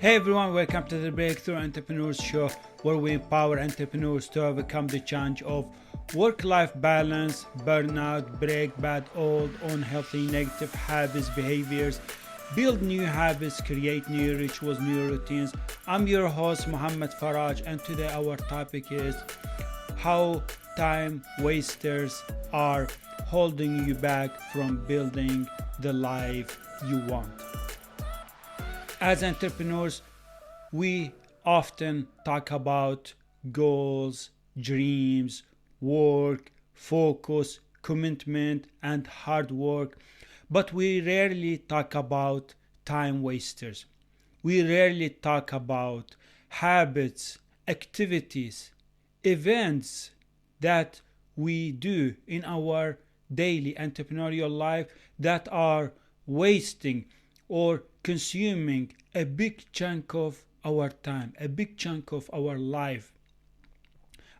Hey everyone, welcome to the Breakthrough Entrepreneurs Show, where we empower entrepreneurs to overcome the challenge of work-life balance, burnout, break bad, old, unhealthy, negative habits, behaviors, build new habits, create new rituals, new routines. I'm your host, Muhammad Faraj, and today our topic is how time wasters are holding you back from building the life you want. As entrepreneurs, we often talk about goals, dreams, work, focus, commitment, and hard work, but we rarely talk about time wasters. We rarely talk about habits, activities, events that we do in our daily entrepreneurial life that are wasting or consuming a big chunk of our time, a big chunk of our life.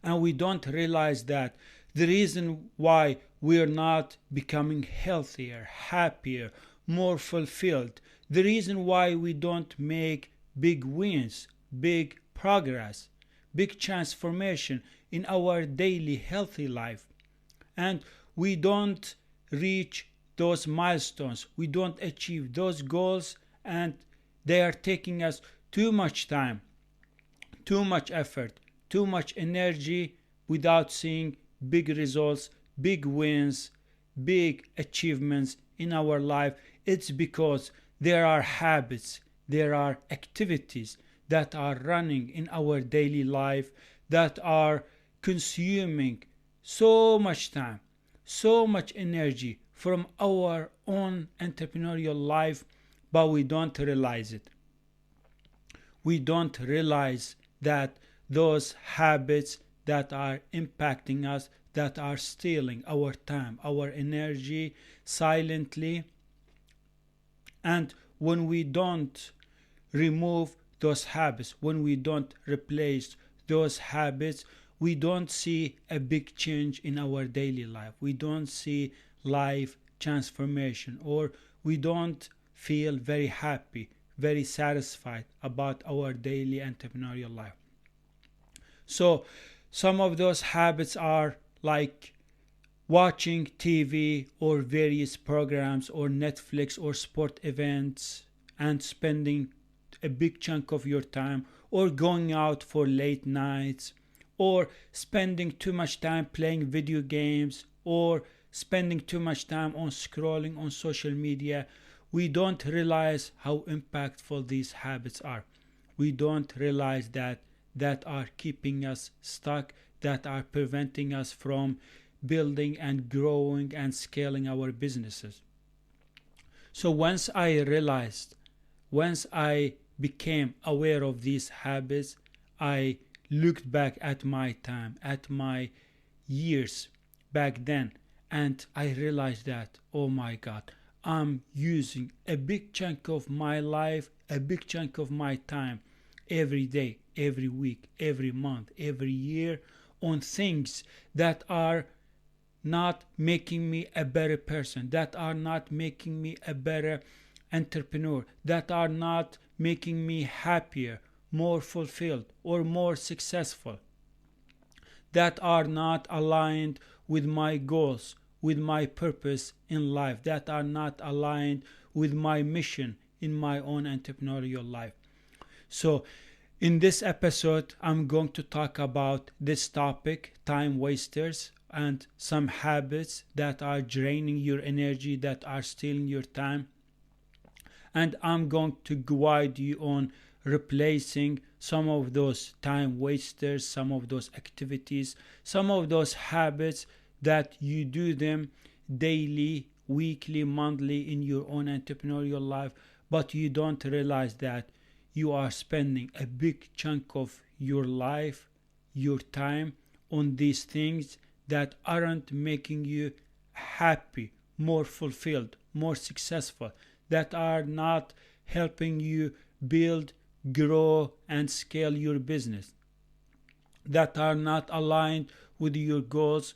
And we don't realize that the reason why we're not becoming healthier, happier, more fulfilled, the reason why we don't make big wins, big progress, big transformation in our daily healthy life, and we don't reach those milestones, we don't achieve those goals, and they are taking us too much time, too much effort, too much energy without seeing big results, big wins, big achievements in our life. It's because there are habits, there are activities that are running in our daily life that are consuming so much time, so much energy from our own entrepreneurial life, but we don't realize it. We don't realize that those habits that are impacting us, that are stealing our time, our energy silently, and when we don't remove those habits, when we don't replace those habits, we don't see a big change in our daily life. We don't see life transformation, or we don't feel very happy, very satisfied about our daily entrepreneurial life. So some of those habits are like watching TV or various programs or Netflix or sport events and spending a big chunk of your time, or going out for late nights, or spending too much time playing video games, or spending too much time on scrolling on social media. We don't realize how impactful these habits are. We don't realize that are keeping us stuck, that are preventing us from building and growing and scaling our businesses. So once I became aware of these habits, I looked back at my time, at my years back then, and I realized that, oh my God, I'm using a big chunk of my life, a big chunk of my time every day, every week, every month, every year on things that are not making me a better person, that are not making me a better entrepreneur, that are not making me happier, more fulfilled, or more successful, that are not aligned with my goals, with my purpose in life, that are not aligned with my mission in my own entrepreneurial life. So in this episode, I'm going to talk about this topic, time wasters, and some habits that are draining your energy, that are stealing your time. And I'm going to guide you on replacing some of those time wasters, some of those activities, some of those habits that you do them daily, weekly, monthly in your own entrepreneurial life, but you don't realize that you are spending a big chunk of your life, your time on these things that aren't making you happy, more fulfilled, more successful, that are not helping you build, grow, and scale your business, that are not aligned with your goals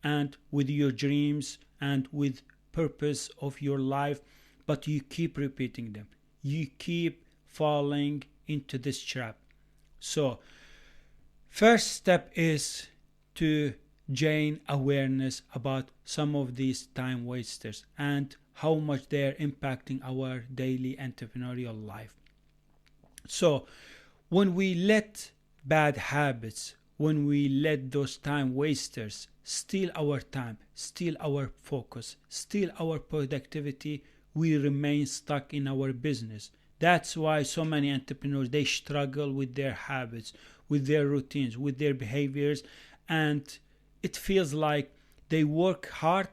and with your dreams and with purpose of your life, but you keep repeating them. You keep falling into this trap. So first step is to gain awareness about some of these time wasters and how much they are impacting our daily entrepreneurial life. So when we let bad habits, when we let those time wasters steal our time, steal our focus, steal our productivity, we remain stuck in our business. That's why so many entrepreneurs, they struggle with their habits, with their routines, with their behaviors, and it feels like they work hard,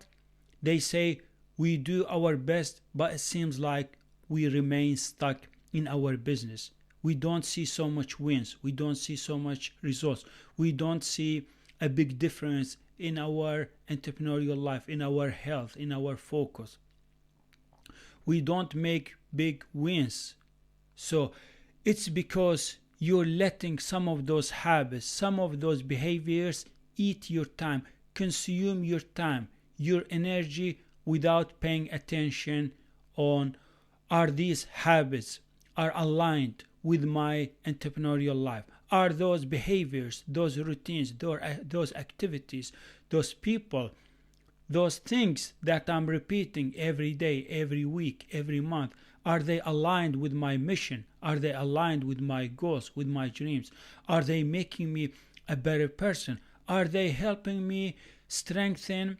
they say we do our best, but it seems like we remain stuck in our business. We don't see so much wins, we don't see so much results, we don't see a big difference in our entrepreneurial life, in our health, in our focus. We don't make big wins. So it's because you're letting some of those habits, some of those behaviors eat your time, consume your time, your energy, without paying attention on, are these habits are aligned with my entrepreneurial life? Are those behaviors, those routines, those activities, those people, those things that I'm repeating every day, every week, every month, are they aligned with my mission? Are they aligned with my goals, with my dreams? Are they making me a better person? Are they helping me strengthen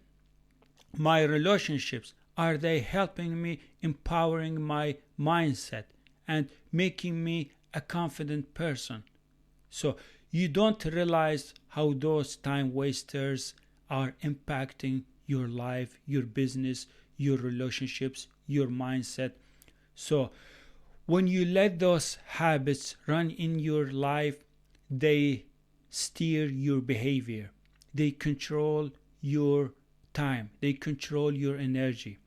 my relationships? Are they helping me empowering my mindset and making me a confident person? So you don't realize how those time wasters are impacting your life, your business, your relationships, your mindset. So when you let those habits run in your life, they steer your behavior. They control your time. They control your energy.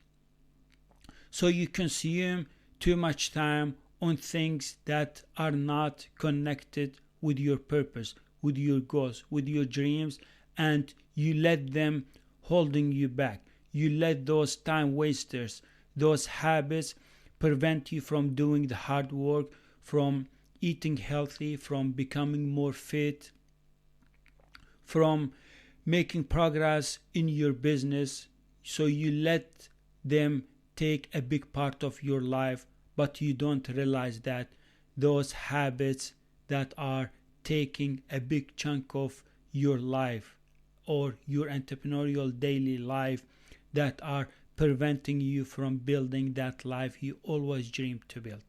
So you consume too much time on things that are not connected with your purpose, with your goals, with your dreams, and you let them holding you back. You let those time wasters, those habits prevent you from doing the hard work, from eating healthy, from becoming more fit, from making progress in your business. So you let them take a big part of your life, but you don't realize that those habits that are taking a big chunk of your life or your entrepreneurial daily life, that are preventing you from building that life you always dreamed to build.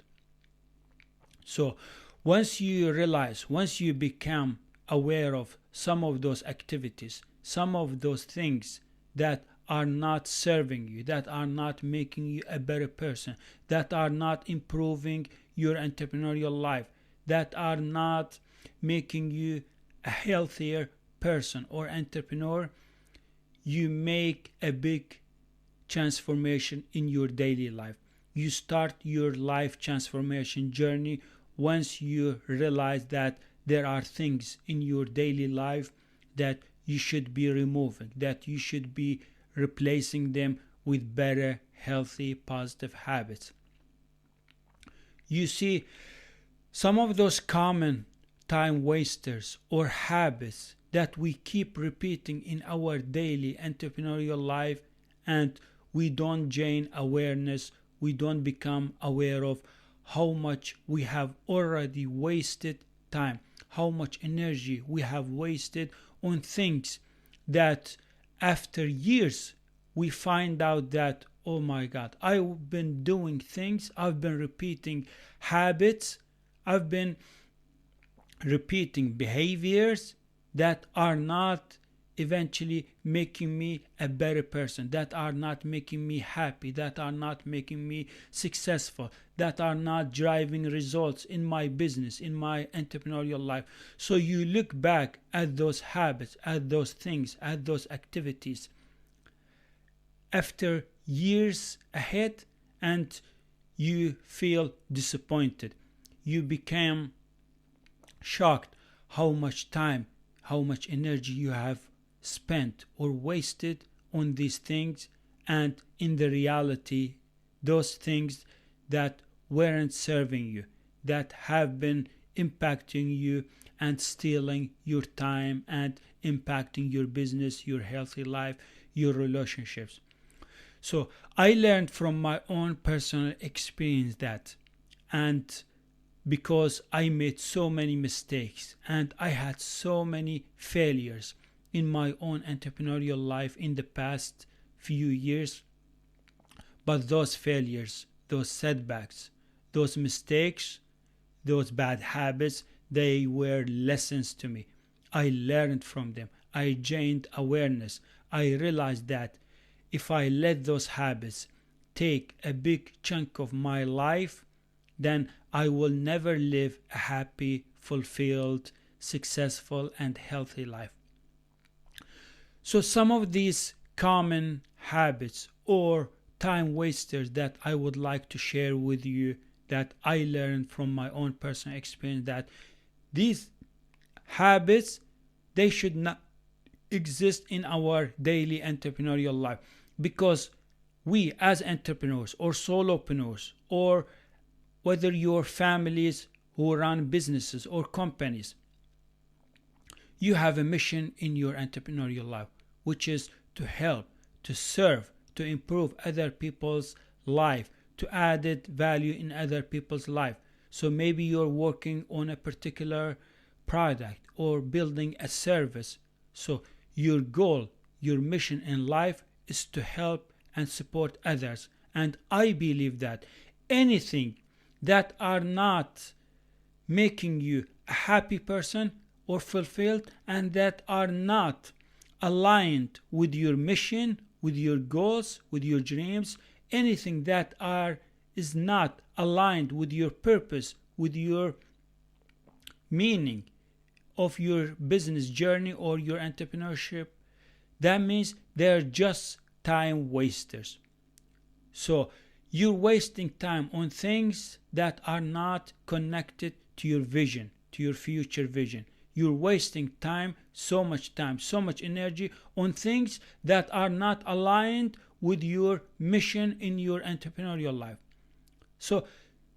So once you realize, once you become aware of some of those activities, some of those things that are not serving you, that are not making you a better person, that are not improving your entrepreneurial life, that are not making you a healthier person or entrepreneur, you make a big transformation in your daily life. You start your life transformation journey once you realize that there are things in your daily life that you should be removing, that you should be replacing them with better, healthy, positive habits. You see, some of those common time wasters or habits that we keep repeating in our daily entrepreneurial life, and we don't gain awareness, we don't become aware of how much we have already wasted time, how much energy we have wasted on things that after years we find out that, oh my God, I've been doing things, I've been repeating habits, I've been repeating behaviors that are not eventually making me a better person, that are not making me happy, that are not making me successful, that are not driving results in my business, in my entrepreneurial life. So you look back at those habits, at those things, at those activities after years ahead, and you feel disappointed. You become shocked how much time, how much energy you have spent or wasted on these things, and in the reality, those things that weren't serving you, that have been impacting you and stealing your time and impacting your business, your healthy life, your relationships. So I learned from my own personal experience that, and because I made so many mistakes and I had so many failures in my own entrepreneurial life in the past few years. But those failures, those setbacks, those mistakes, those bad habits, they were lessons to me. I learned from them. I gained awareness. I realized that if I let those habits take a big chunk of my life, then I will never live a happy, fulfilled, successful, and healthy life. So some of these common habits or time wasters that I would like to share with you that I learned from my own personal experience, that these habits, they should not exist in our daily entrepreneurial life, because we as entrepreneurs or solopreneurs, or whether your families who run businesses or companies, you have a mission in your entrepreneurial life, which is to help, to serve, to improve other people's life, to add value in other people's life. So maybe you're working on a particular product or building a service. So your goal, your mission in life is to help and support others. And I believe that anything that are not making you a happy person or fulfilled, and that are not aligned with your mission, with your goals, with your dreams, anything that is not aligned with your purpose, with your meaning of your business journey or your entrepreneurship, that means they're just time wasters. So you're wasting time on things that are not connected to your vision, to your future vision. You're wasting time, so much energy on things that are not aligned with your mission in your entrepreneurial life. So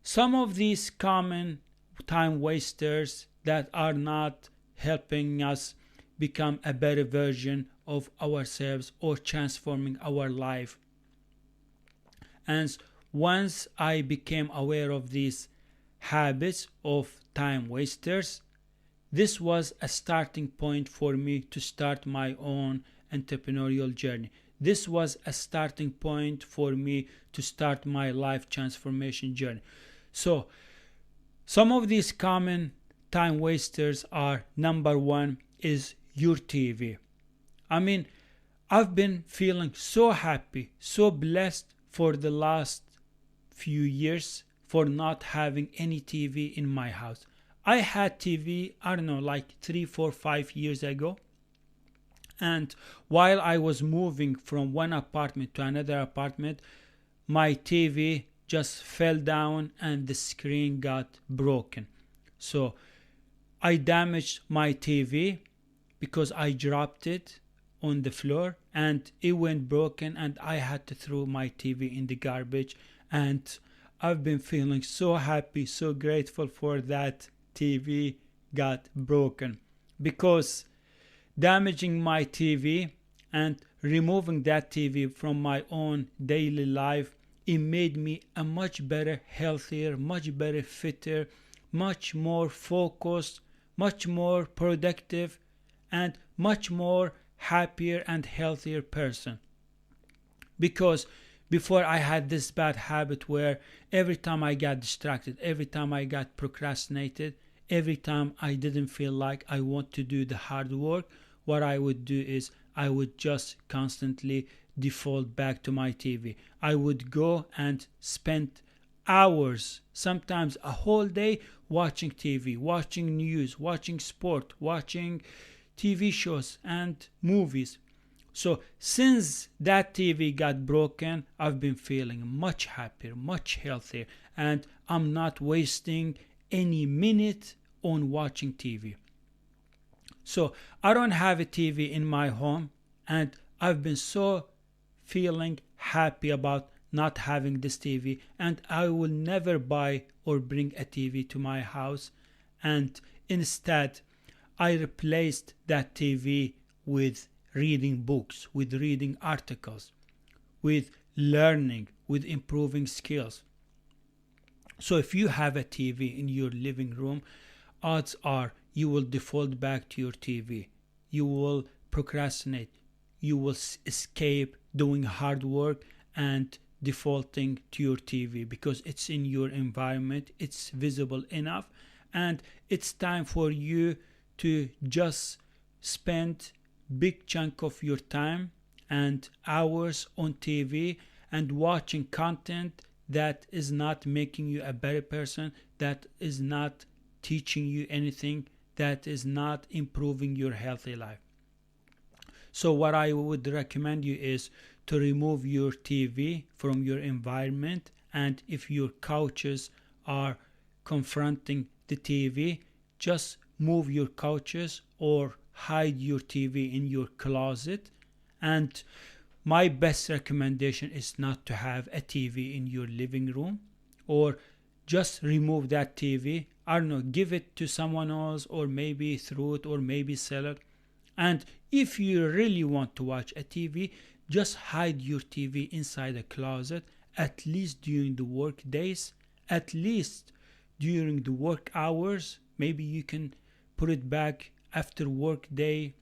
some of these common time wasters that are not helping us become a better version of ourselves or transforming our life. And once I became aware of these habits of time wasters, this was a starting point for me to start my own entrepreneurial journey. This was a starting point for me to start my life transformation journey. So, some of these common time wasters are: number one is your TV. I mean, I've been feeling so happy, so blessed for the last few years for not having any TV in my house. I had TV, I don't know, like 3, 4, 5 years ago. And while I was moving from one apartment to another apartment, my TV just fell down and the screen got broken. So I damaged my TV because I dropped it on the floor and it went broken, and I had to throw my TV in the garbage. And I've been feeling so happy, so grateful for that TV got broken, because damaging my TV and removing that TV from my own daily life, it made me a much better, healthier, much better, fitter, much more focused, much more productive, and much more happier and healthier person. Because before, I had this bad habit where every time I got distracted, every time I got procrastinated, every time I didn't feel like I want to do the hard work, what I would do is I would just constantly default back to my TV. I would go and spend hours, sometimes a whole day, watching TV, watching news, watching sport, watching TV shows and movies. So since that TV got broken, I've been feeling much happier, much healthier, and I'm not wasting any minute on watching TV. So I don't have a TV in my home, and I've been so feeling happy about not having this TV, and I will never buy or bring a TV to my house. And instead, I replaced that TV with reading books, with reading articles, with learning, with improving skills. So if you have a TV in your living room, odds are you will default back to your TV. You will procrastinate. You will escape doing hard work and defaulting to your TV because it's in your environment, it's visible enough, and it's time for you to just spend big chunk of your time and hours on TV and watching content that is not making you a better person, that is not teaching you anything, that is not improving your healthy life. So what I would recommend you is to remove your TV from your environment, and if your couches are confronting the TV, just move your couches or hide your TV in your closet. And my best recommendation is not to have a TV in your living room, or just remove that TV. I don't know, give it to someone else, or maybe throw it, or maybe sell it. And if you really want to watch a TV, just hide your TV inside a closet, at least during the work days, at least during the work hours. Maybe you can put it back after work day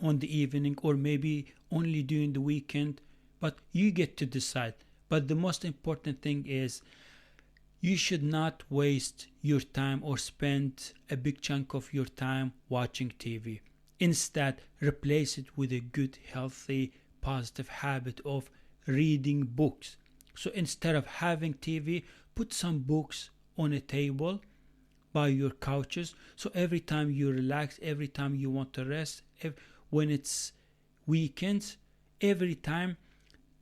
on the evening, or maybe only during the weekend, but you get to decide. But the most important thing is you should not waste your time or spend a big chunk of your time watching TV. Instead, replace it with a good, healthy, positive habit of reading books. So instead of having TV, put some books on a table by your couches. So every time you relax, every time you want to rest, when it's weekends, every time,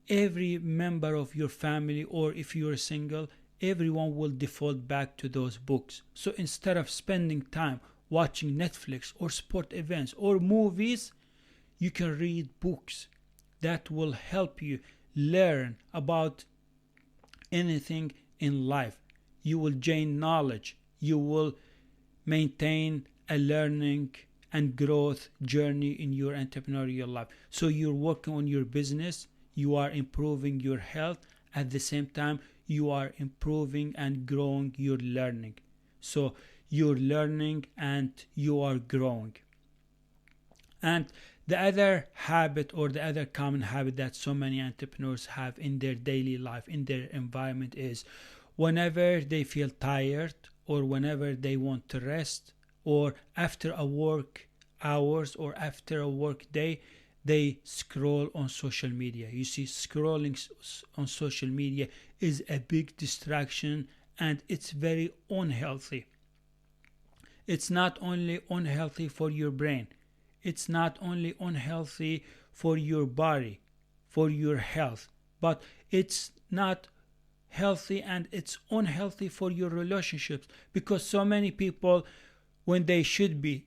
every member of your family, or if you're single, everyone will default back to those books. So instead of spending time watching Netflix or sport events or movies, you can read books that will help you learn about anything in life. You will gain knowledge. You will maintain a learning and growth journey in your entrepreneurial life. So you're working on your business, you are improving your health, at the same time you are improving and growing your learning. So you're learning and you are growing. And the other habit, or the other common habit that so many entrepreneurs have in their daily life, in their environment, is whenever they feel tired, or whenever they want to rest, or after a work hours, or after a work day, they scroll on social media. You see, scrolling on social media is a big distraction, and it's very unhealthy. It's not only unhealthy for your brain, it's not only unhealthy for your body, for your health, but it's not healthy, and it's unhealthy for your relationships, because so many people, when they should be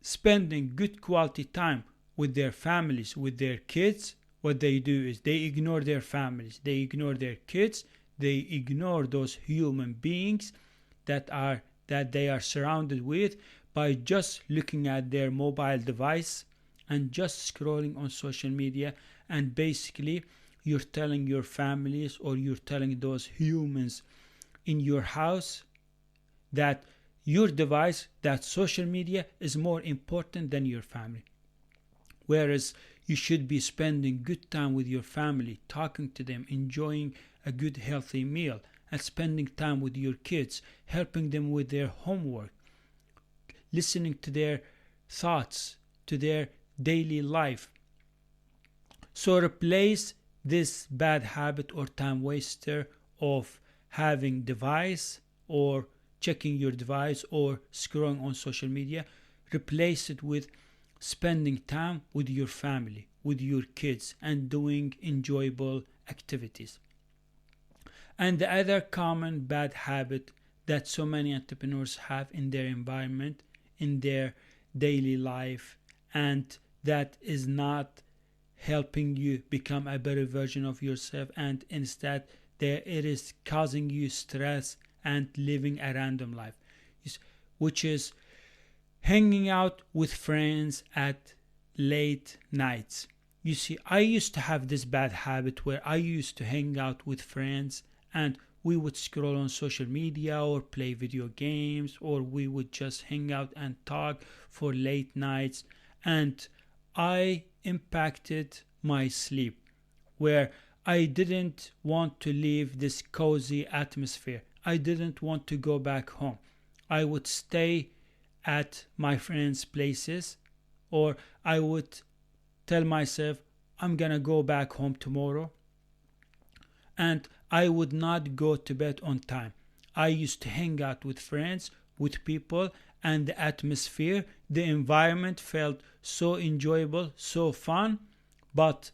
spending good quality time with their families, with their kids, what they do is they ignore their families, they ignore their kids, they ignore those human beings that they are surrounded with, by just looking at their mobile device and just scrolling on social media. And basically you're telling your families, or you're telling those humans in your house, that your device, that social media, is more important than your family. Whereas you should be spending good time with your family, talking to them, enjoying a good healthy meal, and spending time with your kids, helping them with their homework, listening to their thoughts, to their daily life. So replace this bad habit or time waster of having device, or checking your device, or scrolling on social media. Replace it with spending time with your family, with your kids, and doing enjoyable activities. And the other common bad habit that so many entrepreneurs have in their environment, in their daily life, and that is not helping you become a better version of yourself, and instead it is causing you stress and living a random life, which is hanging out with friends at late nights. You see, I used to have this bad habit where I used to hang out with friends and we would scroll on social media or play video games, or we would just hang out and talk for late nights. And I impacted my sleep, where I didn't want to leave this cozy atmosphere. I didn't want to go back home. I would stay at my friends' places, or I would tell myself I'm gonna go back home tomorrow, and I would not go to bed on time. I used to hang out with friends, with people, and the atmosphere, the environment felt so enjoyable, so fun, but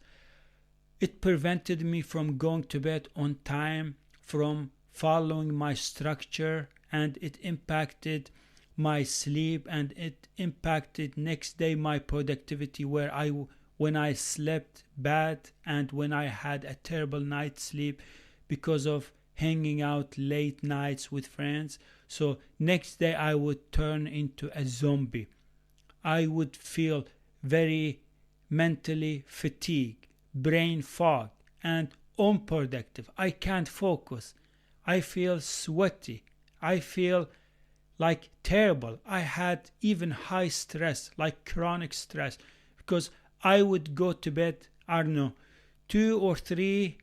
it prevented me from going to bed on time, from following my structure, and it impacted my sleep, and it impacted next day my productivity, where when I slept bad and when I had a terrible night's sleep because of hanging out late nights with friends. So next day I would turn into a zombie. I would feel very mentally fatigued, brain fog, and unproductive. I can't focus. I feel sweaty. I feel like terrible. I had even high stress, like chronic stress, because I would go to bed, I don't know, 2 or 3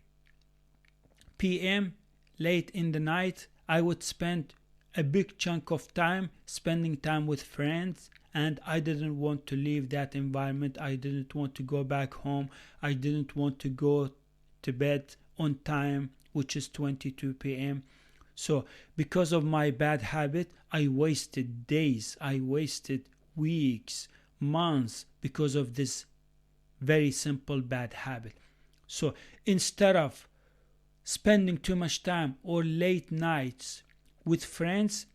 p.m. late in the night. I would spend a big chunk of time spending time with friends, and I didn't want to leave that environment. I didn't want to go back home. I didn't want to go to bed on time, which is 22 p.m. So because of my bad habit, I wasted days, I wasted weeks, months because of this very simple bad habit. So instead of spending too much time or late nights with friends,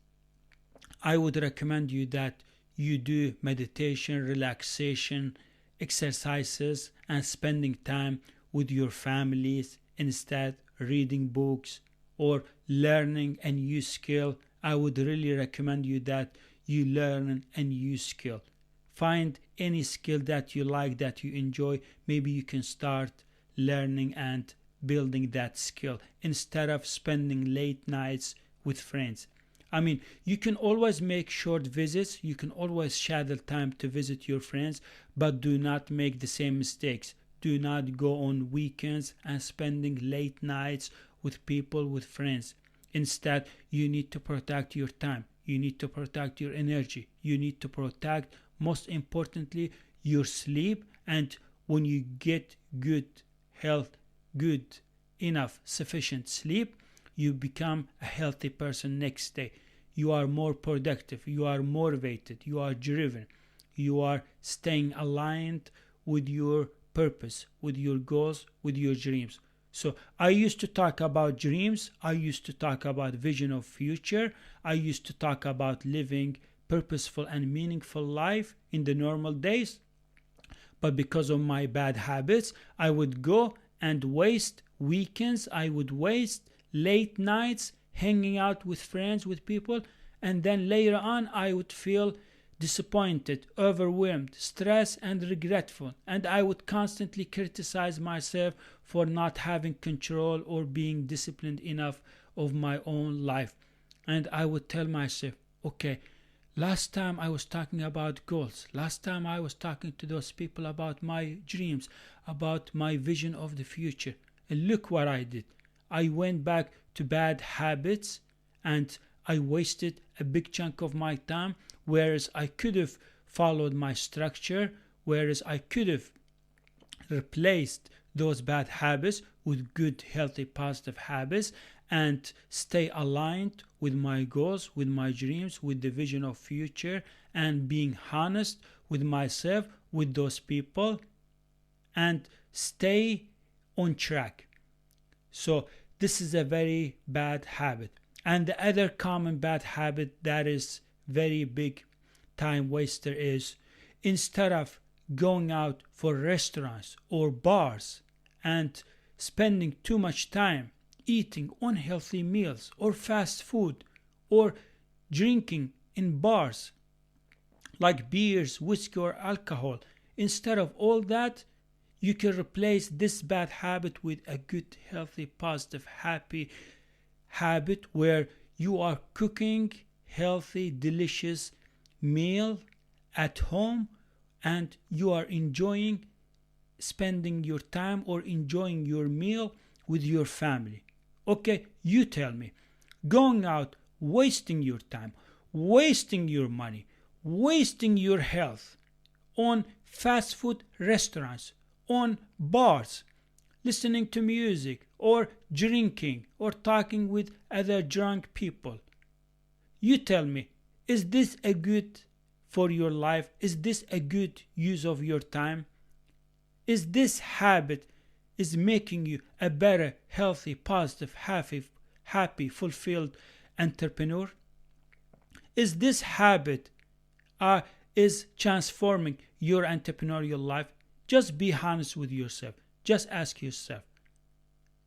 I would recommend you that you do meditation, relaxation, exercises, and spending time with your families, instead reading books or learning a new skill. I would really recommend you that you learn a new skill. Find any skill that you like, that you enjoy. Maybe you can start learning and building that skill instead of spending late nights with friends. I mean, you can always make short visits, you can always schedule time to visit your friends, but do not make the same mistakes. Do not go on weekends and spending late nights with people, with friends. Instead, you need to protect your time. You need to protect your energy. You need to protect, most importantly, your sleep. And when you get good health, good enough, sufficient sleep, you become a healthy person next day. You are more productive. You are motivated. You are driven. You are staying aligned with your purpose, with your goals, with your dreams. So I used to talk about dreams. I used to talk about vision of future. I used to talk about living purposeful and meaningful life in the normal days. But because of my bad habits, I would go and waste weekends. I would waste late nights hanging out with friends, with people. And then later on, I would feel disappointed, overwhelmed, stressed, and regretful. And I would constantly criticize myself for not having control or being disciplined enough of my own life. And I would tell myself, okay, last time I was talking about goals. Last time I was talking to those people about my dreams, about my vision of the future. And look what I did. I went back to bad habits and I wasted a big chunk of my time, whereas I could have followed my structure, whereas I could have replaced those bad habits with good, healthy, positive habits and stay aligned with my goals, with my dreams, with the vision of future, and being honest with myself, with those people, and stay on track. So this is a very bad habit. And the other common bad habit that is very big time waster is, instead of going out for restaurants or bars and spending too much time eating unhealthy meals or fast food or drinking in bars like beers, whiskey, or alcohol. Instead of all that, you can replace this bad habit with a good, healthy, positive, happy habit where you are cooking healthy, delicious meal at home and you are enjoying spending your time or enjoying your meal with your family. Okay, you tell me. Going out, wasting your time, wasting your money, wasting your health on fast food restaurants, on bars, listening to music, or drinking, or talking with other drunk people. You tell me, is this a good for your life? Is this a good use of your time? Is this habit is making you a better, healthy, positive, happy, fulfilled entrepreneur? Is this habit is transforming your entrepreneurial life? Just be honest with yourself. Just ask yourself.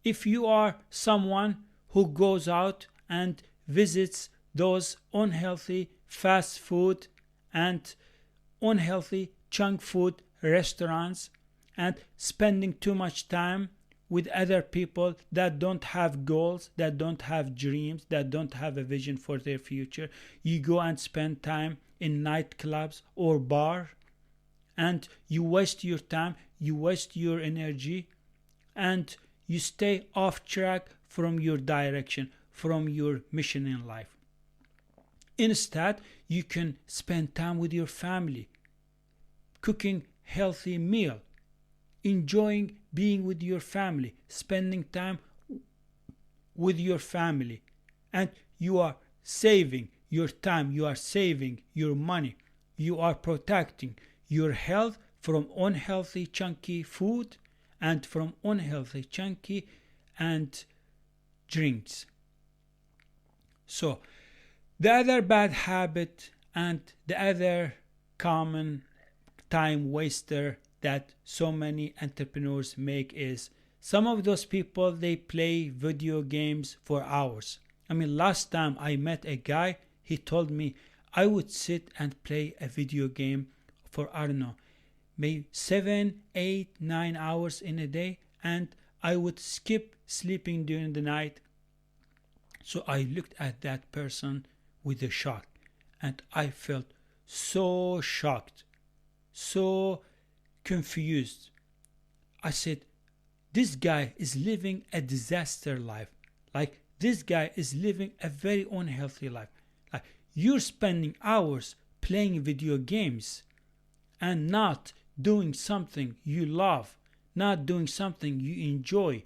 If you are someone who goes out and visits those unhealthy fast food and unhealthy junk food restaurants and spending too much time with other people that don't have goals, that don't have dreams, that don't have a vision for their future, you go and spend time in nightclubs or bar and you waste your time, you waste your energy, and you stay off track from your direction, from your mission in life. Instead, you can spend time with your family, cooking healthy meal, enjoying being with your family, spending time with your family, and you are saving your time, you are saving your money, you are protecting your health from unhealthy chunky food and from unhealthy chunky and drinks. So the other bad habit and the other common time waster that so many entrepreneurs make is some of those people, they play video games for hours. I mean, last time I met a guy, he told me I would sit and play a video game for, I don't know, maybe 7, 8, 9 hours in a day, and I would skip sleeping during the night. So I looked at that person with a shock, and I felt so shocked, so confused. I said, this guy is living a disaster life. Like, this guy is living a very unhealthy life. Like, you're spending hours playing video games and not doing something you love, not doing something you enjoy,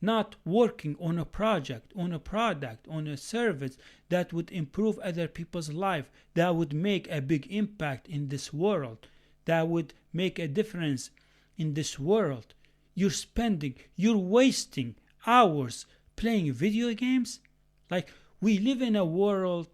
not working on a project, on a product, on a service that would improve other people's life, that would make a big impact in this world, that would make a difference in this world. You're wasting hours playing video games. Like, we live in a world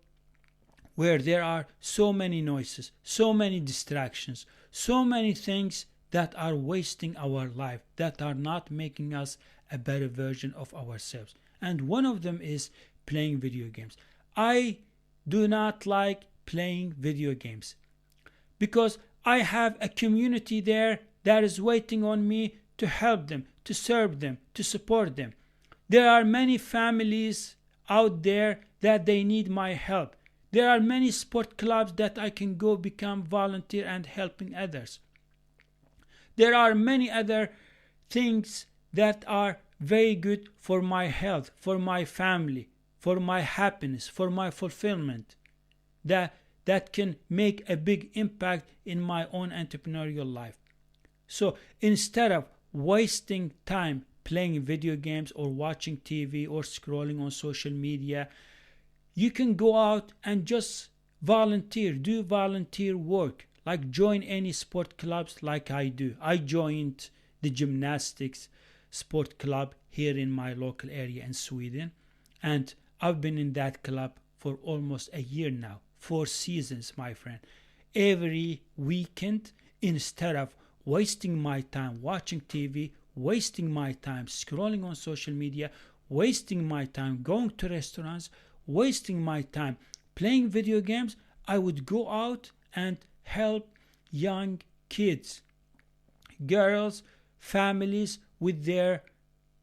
where there are so many noises, so many distractions, so many things that are wasting our life, that are not making us a better version of ourselves. And one of them is playing video games. I do not like playing video games because I have a community there that is waiting on me to help them, to serve them, to support them. There are many families out there that they need my help. There are many sport clubs that I can go become volunteer and helping others. There are many other things that are very good for my health, for my family, for my happiness, for my fulfillment, that can make a big impact in my own entrepreneurial life. So instead of wasting time playing video games or watching TV or scrolling on social media, you can go out and just volunteer, do volunteer work, like join any sport clubs like I do. I joined the gymnastics sport club here in my local area in Sweden, and I've been in that club for almost a year now, 4 seasons, my friend. Every weekend instead of wasting my time watching TV, wasting my time scrolling on social media, wasting my time going to restaurants, wasting my time playing video games, I would go out and help young kids, girls, families with their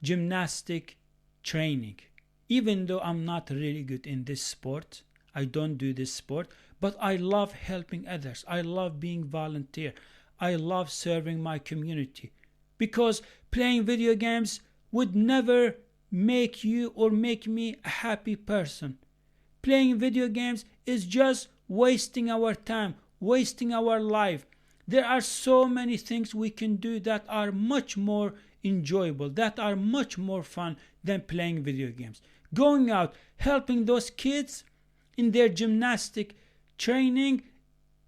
gymnastic training. Even though I'm not really good in this sport, I don't do this sport, but I love helping others. I love being volunteer. I love serving my community, because playing video games would never make you or make me a happy person. Playing video games is just wasting our time, wasting our life. There are so many things we can do that are much more enjoyable, that are much more fun than playing video games. Going out, helping those kids in their gymnastic training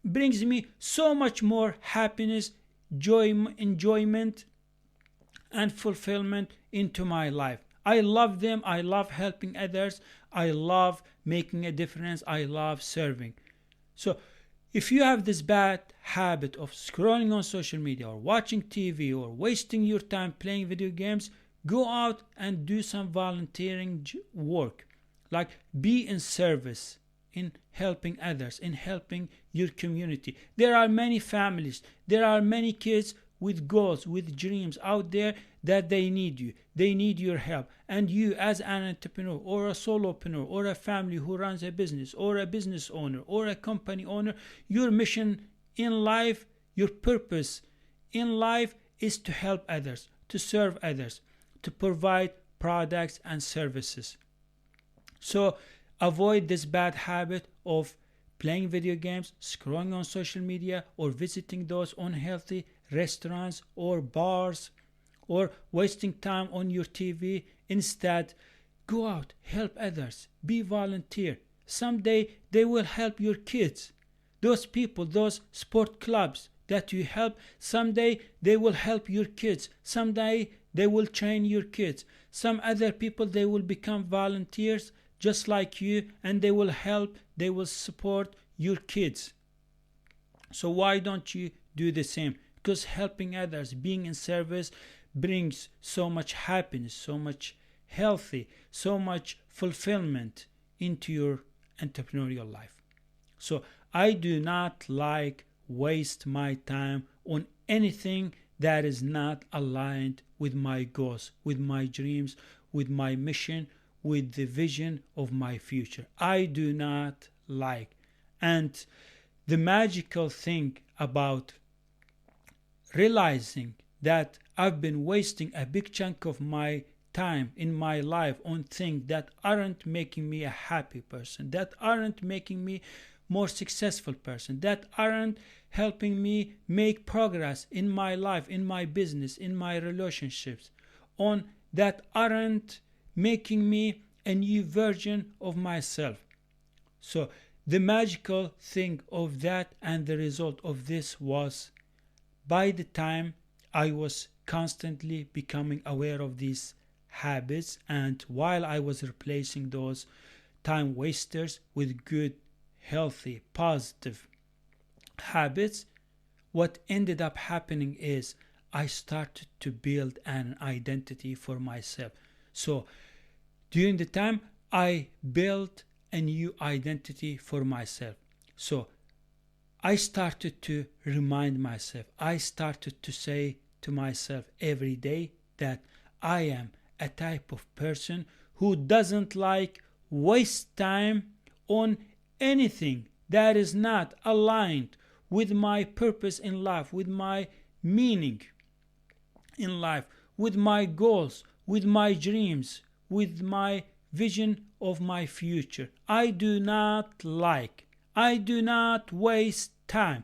brings me so much more happiness, joy, enjoyment, and fulfillment into my life. I love them. I love helping others. I love making a difference. I love serving. So if you have this bad habit of scrolling on social media or watching TV or wasting your time playing video games, go out and do some volunteering work. Like, be in service, in helping others, in helping your community. There are many families, there are many kids with goals, with dreams out there that they need you. They need your help. And you, as an entrepreneur or a solopreneur or a family who runs a business or a business owner or a company owner, your mission in life, your purpose in life is to help others, to serve others, to provide products and services. So avoid this bad habit of playing video games, scrolling on social media, or visiting those unhealthy restaurants or bars, or wasting time on your TV. Instead, go out, help others, be volunteer. Someday they will help your kids. Those people, those sport clubs that you help, someday they will help your kids. Someday they will train your kids. Some other people, they will become volunteers just like you, and they will help, they will support your kids. So why don't you do the same? Because helping others, being in service, brings so much happiness, so much healthy, so much fulfillment into your entrepreneurial life. So I do not like waste my time on anything that is not aligned with my goals, with my dreams, with my mission, with the vision of my future. I do not like. And the magical thing about realizing that I've been wasting a big chunk of my time in my life on things that aren't making me a happy person, that aren't making me more successful person, that aren't helping me make progress in my life, in my business, in my relationships, on that aren't making me a new version of myself. So the magical thing of that and the result of this was, by the time I was constantly becoming aware of these habits, and while I was replacing those time wasters with good, healthy, positive habits, what ended up happening is I started to build an identity for myself. So during the time, I built a new identity for myself. So I started to remind myself, I started to say to myself every day that I am a type of person who doesn't like waste time on anything that is not aligned with my purpose in life, with my meaning in life, with my goals, with my dreams, with my vision of my future. I do not waste time.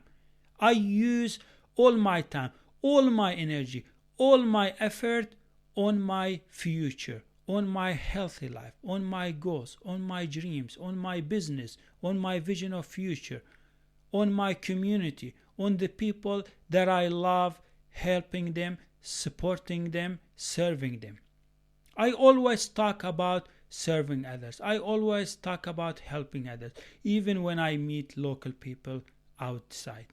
I use all my time, all my energy, all my effort on my future, on my healthy life, on my goals, on my dreams, on my business, on my vision of future, on my community, on the people that I love, helping them, supporting them, serving them. I always talk about serving others. I always talk about helping others, even when I meet local people outside.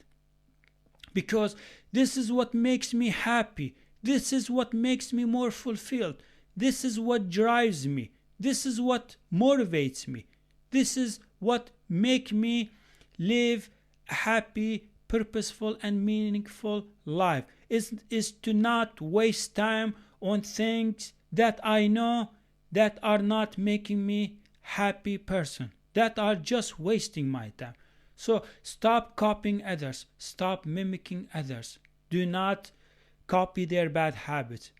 because this is what makes me happy. This is what makes me more fulfilled. This is what drives me. This is what motivates me. This is what makes me live a happy, purposeful, and meaningful life. Is to not waste time on things that I know that are not making me happy person, that are just wasting my time. So stop copying others, stop mimicking others. Do not copy their bad habits.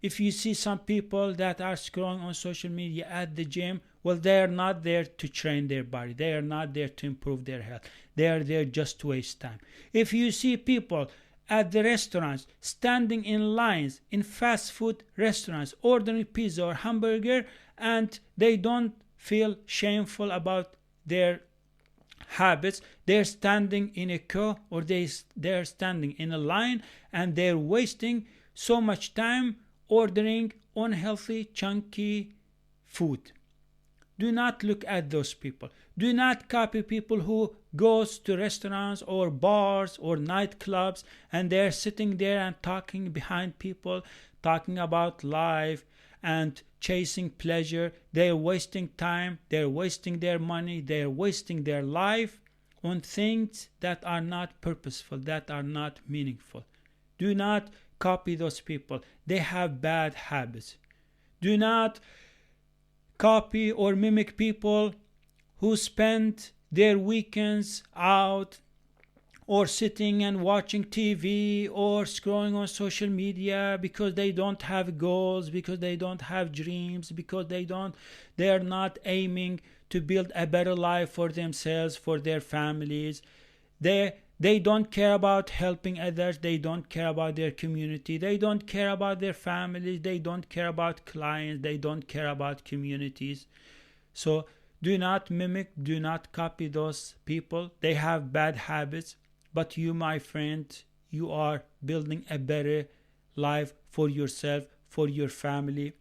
If you see some people that are scrolling on social media at the gym, well, they are not there to train their body. They are not there to improve their health. They are there just to waste time. If you see people at the restaurants standing in lines in fast food restaurants ordering pizza or hamburger, and they don't feel shameful about their habits, they're standing in a queue, or they're standing in a line, and they're wasting so much time ordering unhealthy, chunky food. Do not look at those people. Do not copy people who goes to restaurants or bars or nightclubs, and they're sitting there and talking behind people, talking about life and chasing pleasure. They're wasting time, they're wasting their money, they're wasting their life on things that are not purposeful, that are not meaningful. Do not copy those people. They have bad habits. Do not copy or mimic people who spend their weekends out or sitting and watching TV or scrolling on social media because they don't have goals, because they don't have dreams, because they are not aiming to build a better life for themselves, for their families. They don't care about helping others. They don't care about their community. They don't care about their families. They don't care about clients. They don't care about communities. So do not mimic, do not copy those people. They have bad habits. But you, my friend, you are building a better life for yourself, for your family.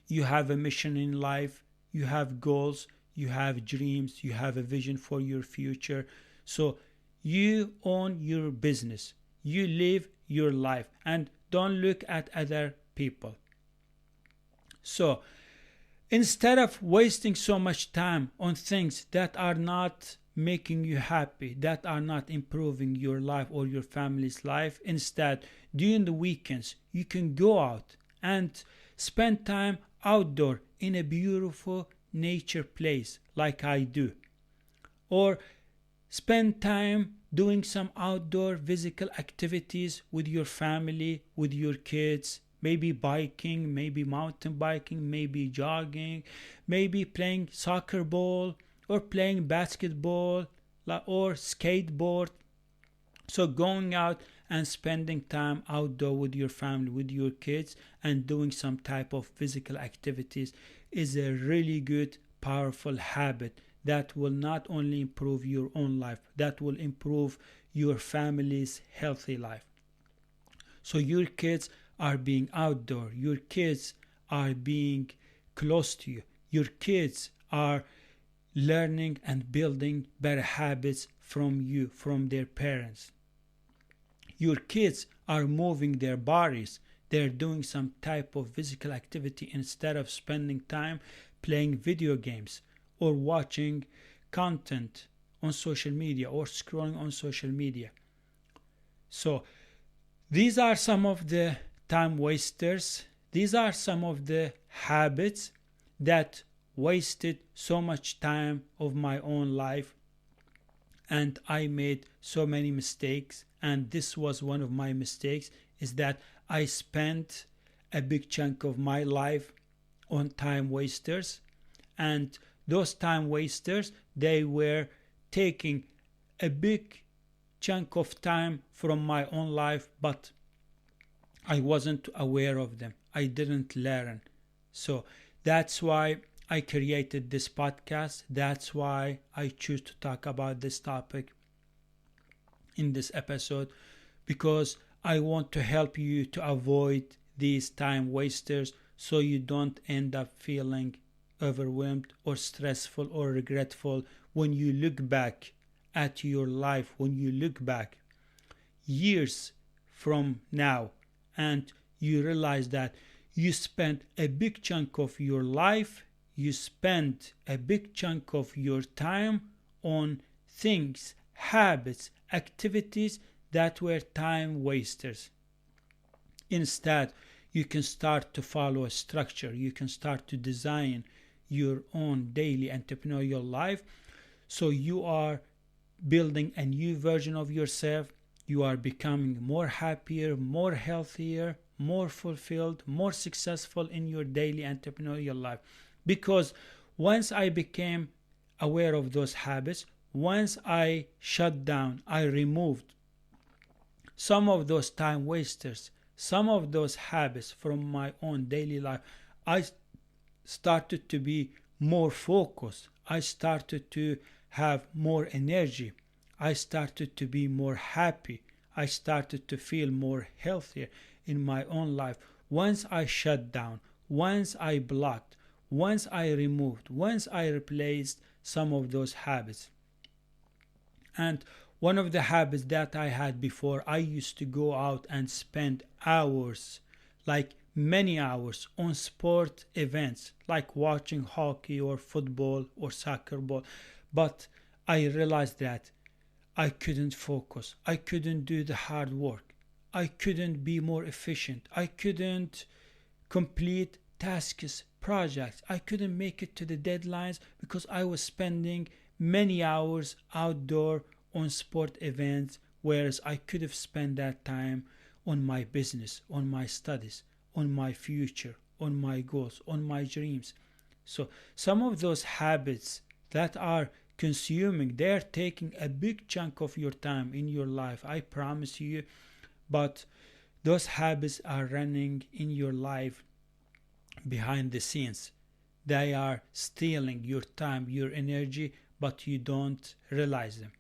You have a mission in life. You have goals. You have dreams. You have a vision for your future. So you own your business. You live your life and don't look at other people. So instead of wasting so much time on things that are not making you happy, that are not improving your life or your family's life, instead, during the weekends, you can go out and spend time outdoor in a beautiful nature place like I do. Or spend time doing some outdoor physical activities with your family, with your kids, maybe biking, maybe mountain biking, maybe jogging, maybe playing soccer ball or playing basketball or skateboard. So going out and spending time outdoor with your family, with your kids, and doing some type of physical activities is a really good, powerful habit that will not only improve your own life, that will improve your family's healthy life. So your kids are being outdoor, your kids are being close to you, your kids are learning and building better habits from you, from their parents. Your kids are moving their bodies, they're doing some type of physical activity instead of spending time playing video games or watching content on social media or scrolling on social media. So these are some of the time wasters. These are some of the habits that wasted so much time of my own life, and I made so many mistakes. And this was one of my mistakes, is that I spent a big chunk of my life on time wasters, and those time wasters, they were taking a big chunk of time from my own life, but I wasn't aware of them. I didn't learn. So that's why I created this podcast. That's why I choose to talk about this topic in this episode, because I want to help you to avoid these time wasters so you don't end up feeling overwhelmed or stressful or regretful when you look back at your life. When you look back, years from now, and you realize that you spent a big chunk of your life, you spent a big chunk of your time on things, habits, activities that were time wasters. Instead, you can start to follow a structure. You can start to design your own daily entrepreneurial life. So you are building a new version of yourself. You are becoming more happier, more healthier, more fulfilled, more successful in your daily entrepreneurial life. Because once I became aware of those habits, once I shut down, I removed some of those time wasters, some of those habits from my own daily life, I started to be more focused. I started to have more energy. I started to be more happy. I started to feel more healthier in my own life. Once I shut down, once I blocked, once I removed, once I replaced some of those habits. And one of the habits that I had before, I used to go out and spend hours, like many hours, on sport events, like watching hockey or football or soccer ball. But I realized that I couldn't focus. I couldn't do the hard work. I couldn't be more efficient. I couldn't complete tasks, projects. I couldn't make it to the deadlines because I was spending many hours outdoor on sport events, whereas I could have spent that time on my business, on my studies, on my future, on my goals, on my dreams. So some of those habits that are consuming, they're taking a big chunk of your time in your life, I promise you. But those habits are running in your life behind the scenes. They are stealing your time, your energy, but you don't realize them.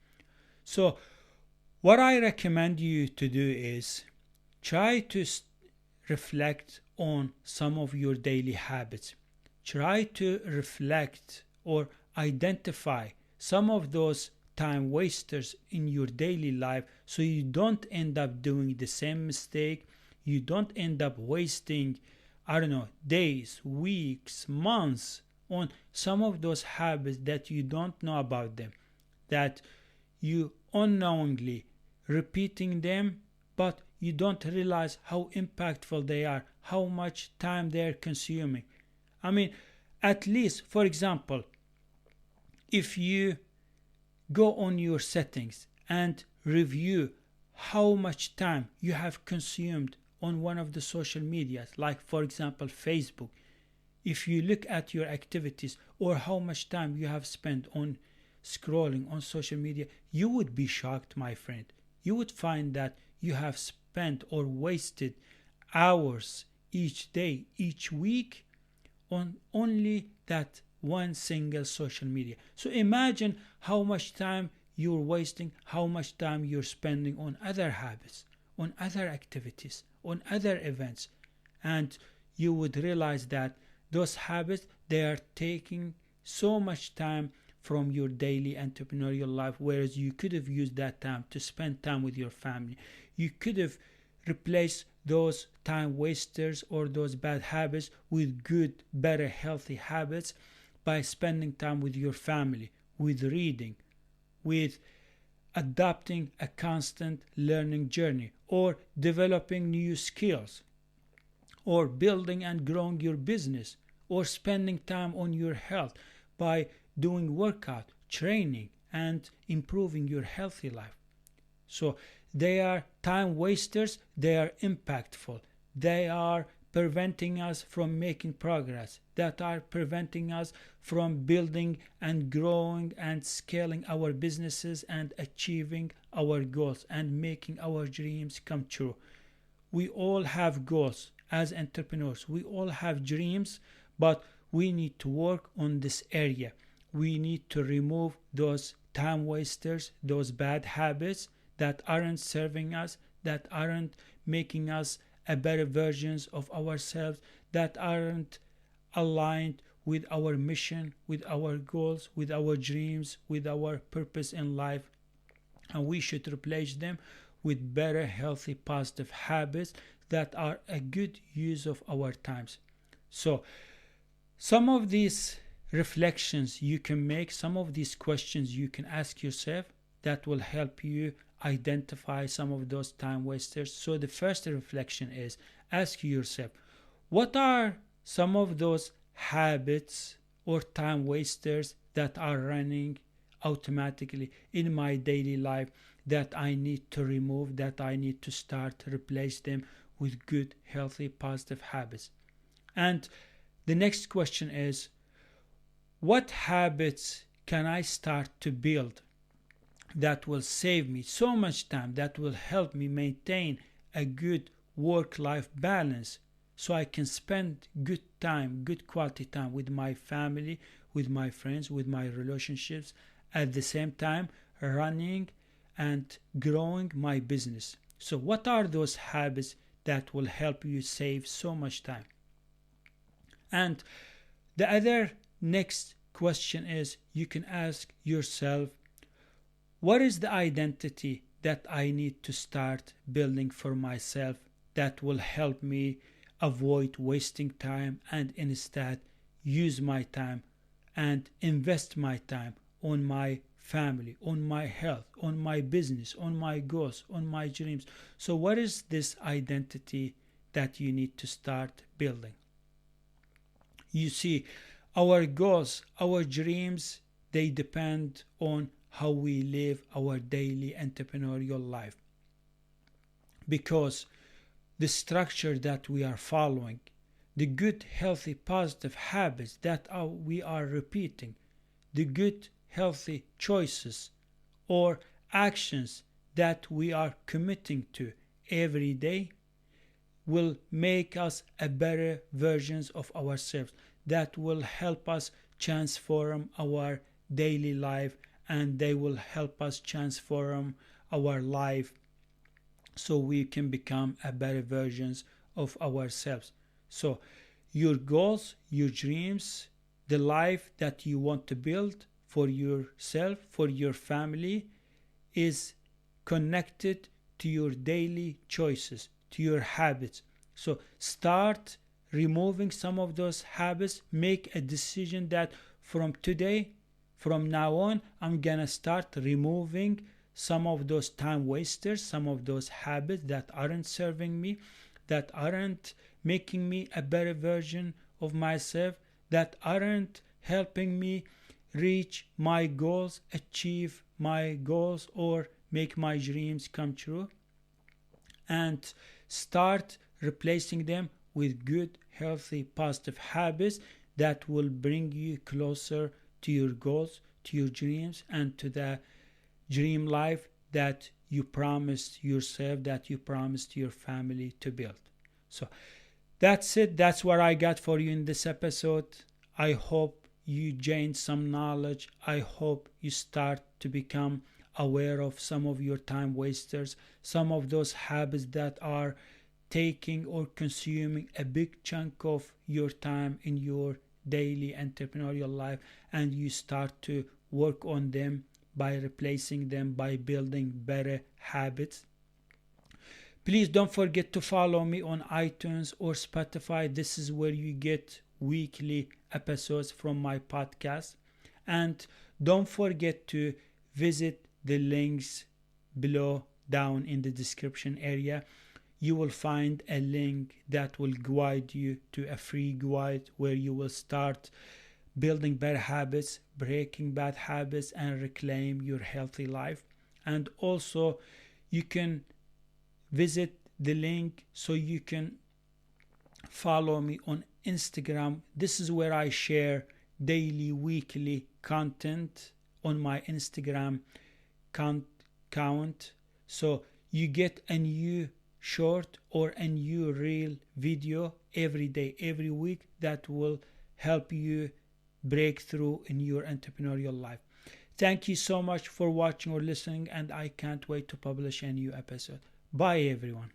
So what I recommend you to do is try to reflect on some of your daily habits. Try to reflect or identify some of those time wasters in your daily life so you don't end up doing the same mistake. You don't end up wasting, days, weeks, months on some of those habits that you don't know about them, that you unknowingly repeating them, but you don't realize how impactful they are, how much time they're consuming. At least, for example, if you go on your settings and review how much time you have consumed on one of the social medias, like for example Facebook, if you look at your activities or how much time you have spent on scrolling on social media, you would be shocked, my friend. You would find that you have spent or wasted hours each day, each week on only that one single social media. So imagine how much time you're wasting, how much time you're spending on other habits, on other activities, on other events. And you would realize that those habits, they are taking so much time from your daily entrepreneurial life, whereas you could have used that time to spend time with your family. You could have replaced those time wasters or those bad habits with good, better, healthy habits by spending time with your family, with reading, with adopting a constant learning journey, or developing new skills, or building and growing your business, or spending time on your health by doing workout, training, and improving your healthy life. So they are time wasters, they are impactful, they are preventing us from making progress, that are preventing us from building and growing and scaling our businesses and achieving our goals and making our dreams come true. We all have goals as entrepreneurs, we all have dreams, but we need to work on this area. We need to remove those time wasters, those bad habits that aren't serving us, that aren't making us a better versions of ourselves, that aren't aligned with our mission, with our goals, with our dreams, with our purpose in life. And we should replace them with better, healthy, positive habits that are a good use of our times. So, some of these reflections you can make, some of these questions you can ask yourself that will help you identify some of those time wasters. So, the first reflection is ask yourself, what are some of those habits or time wasters that are running automatically in my daily life that I need to remove, that I need to start to replace them with good, healthy, positive habits? And the next question is, what habits can I start to build that will save me so much time, that will help me maintain a good work-life balance so I can spend good time, good quality time with my family, with my friends, with my relationships, at the same time running and growing my business. So what are those habits that will help you save so much time? And the other next question is, you can ask yourself, what is the identity that I need to start building for myself that will help me avoid wasting time and instead use my time and invest my time on my family, on my health, on my business, on my goals, on my dreams? So what is this identity that you need to start building? You see, our goals, our dreams, they depend on how we live our daily entrepreneurial life. Because the structure that we are following, the good, healthy, positive habits that we are repeating, the good, healthy choices or actions that we are committing to every day will make us a better versions of ourselves, that will help us transform our daily life, and they will help us transform our life so we can become a better versions of ourselves. So your goals, your dreams, the life that you want to build for yourself, for your family, is connected to your daily choices, to your habits. So start removing some of those habits. Make a decision that from today, from now on, I'm gonna start removing some of those time wasters, some of those habits that aren't serving me, that aren't making me a better version of myself, that aren't helping me reach my goals, achieve my goals, or make my dreams come true. And start replacing them with good, healthy, positive habits that will bring you closer to your goals, to your dreams, and to the dream life that you promised yourself, that you promised your family to build. So that's it. That's what I got for you in this episode. I hope you gained some knowledge. I hope you start to become aware of some of your time wasters, some of those habits that are taking or consuming a big chunk of your time in your daily entrepreneurial life, and you start to work on them by replacing them, by building better habits. Please don't forget to follow me on iTunes or Spotify. This is where you get weekly episodes from my podcast. And don't forget to visit the links below down in the description area. You will find a link that will guide you to a free guide where you will start building better habits, breaking bad habits, and reclaim your healthy life. And also you can visit the link so you can follow me on Instagram. This is where I share daily, weekly content on my Instagram account. So you get a new short or a new reel video every day, every week, that will help you break through in your entrepreneurial life. Thank you so much for watching or listening, and I can't wait to publish a new episode. Bye everyone.